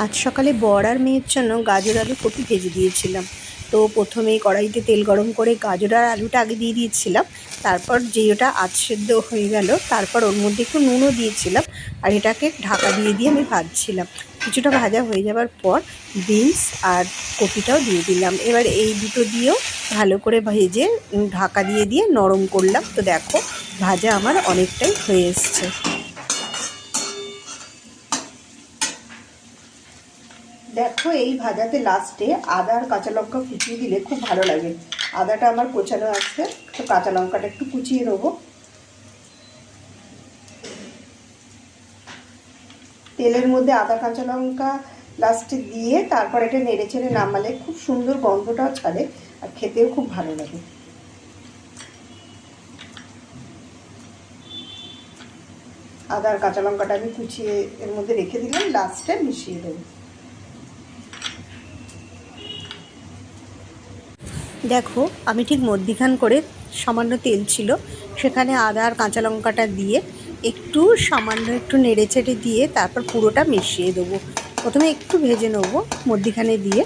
আজ সকালে বর আর মেয়ের জন্য গাজর আলু কপি ভেজে দিয়েছিলাম। তো প্রথমেই কড়াইতে তেল গরম করে গাজর আর আলুটা আগে দিয়ে দিয়েছিলাম। তারপর যেই ওটা আধ সেদ্ধ হয়ে গেল তারপর ওর মধ্যে একটু নুনও দিয়েছিলাম আর এটাকে ঢাকা দিয়ে দিয়ে আমি ভাজছিলাম। কিছুটা ভাজা হয়ে যাওয়ার পর বিনস আর কপিটাও দিয়ে দিলাম। এবার এই দুটো দিয়েও ভালো করে ভেজে ঢাকা দিয়ে দিয়ে নরম করলাম। তো দেখো ভাজা আমার অনেকটাই হয়ে এসছে। দেখো এই ভাজাতে লাস্টে আদা আর কাঁচা লঙ্কা কুচিয়ে দিলে খুব ভালো লাগে। আদাটা আমার কোচানো আছে, তো কাঁচা লঙ্কাটা একটু কুচিয়ে নেবো। তেলের মধ্যে আদা কাঁচা লঙ্কা লাস্টে দিয়ে তারপর এটা নেড়ে চেড়ে নামালে খুব সুন্দর গন্ধটাও ছাড়ে আর খেতেও খুব ভালো লাগে। আদা আর কাঁচা লঙ্কাটা আমি কুচিয়ে এর মধ্যে রেখে দিলাম, লাস্টে মিশিয়ে দেবো। দেখো আমি ঠিক মধ্যিখান করে সামান্য তেল ছিল, সেখানে আদা আর কাঁচা লঙ্কাটা দিয়ে একটু সামান্য একটু নেড়ে চেড়ে দিয়ে তারপর পুরোটা মিশিয়ে দেবো। প্রথমে একটু ভেজে নেবো মধ্যিখানে দিয়ে,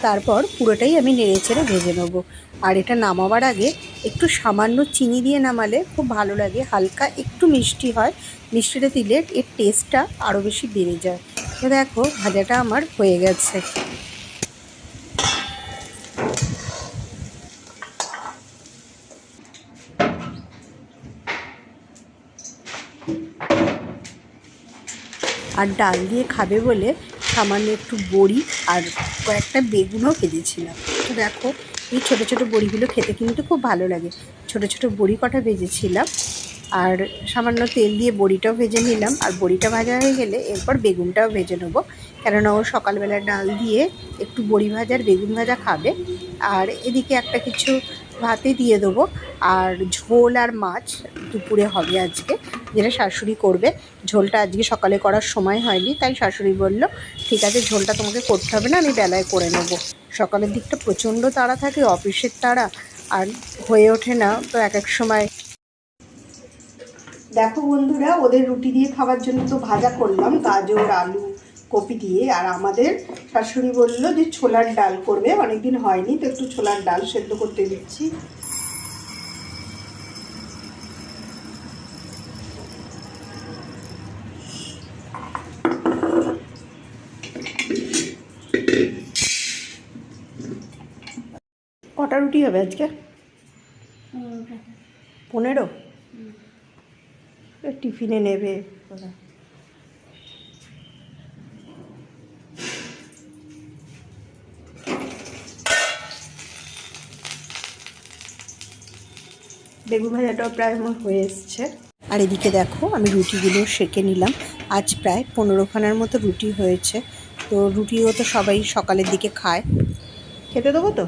তারপর পুরোটাই আমি নেড়ে চেড়ে ভেজে নেবো। আর এটা নামাবার আগে একটু সামান্য চিনি দিয়ে নামালে খুব ভালো লাগে, হালকা একটু মিষ্টি হয়। মিষ্টিটা দিলে এর টেস্টটা আরও বেশি বেড়ে যায়। তো দেখো ভাজাটা আমার হয়ে গেছে। আর ডাল দিয়ে খাবে বলে সামান্য একটু বড়ি আর কয়েকটা বেগুনও ভেজেছিলাম। তো দেখো এই ছোটো ছোটো বড়িগুলো খেতে কিন্তু খুব ভালো লাগে। ছোটো ছোটো বড়ি কটা ভেজেছিলাম আর সামান্য তেল দিয়ে বড়িটাও ভেজে নিলাম। আর বড়িটা ভাজা হয়ে গেলে এরপর বেগুনটাও ভেজে নেবো, কেননা ও সকালবেলা ডাল দিয়ে একটু বড়ি ভাজা আর বেগুন ভাজা খাবে। আর এদিকে একটা কিছু ভাতে দিয়ে দেবো। আর ঝোল আর মাছ দুপুরে হবে আজকে, যেটা শাশুড়ি করবে। ঝোলটা আজকে সকালে করার সময় হয়নি, তাই শাশুড়ি বলল ঠিক আছে ঝোলটা তোমাকে করতে হবে না, আমি বেলায় করে নেবো। সকালের দিকটা প্রচণ্ড তাড়া থাকে, অফিসের তাড়া, আর হয়ে ওঠে না তো এক এক সময়। দেখো বন্ধুরা, ওদের রুটি দিয়ে খাবার জন্য তো ভাজা করলাম গাজর আলু কপি দিয়ে। আর আমাদের শাশুড়ি বলল যে ছোলার ডাল করবে, অনেকদিন হয়নি, তো একটু ছোলার ডাল সেদ্ধ করতে দিচ্ছি। কটা রুটি হবে আজকে? 15। টিফিনে নেবে। বেগুন ভাজাটাও প্রায় আমার হয়ে এসছে। আর এদিকে দেখো আমি রুটিগুলো সেঁকে নিলাম। আজ প্রায় 15খানার মতো রুটি হয়েছে। তো রুটিও তো সবাই সকালের দিকে খায়। খেতে দেবো তো।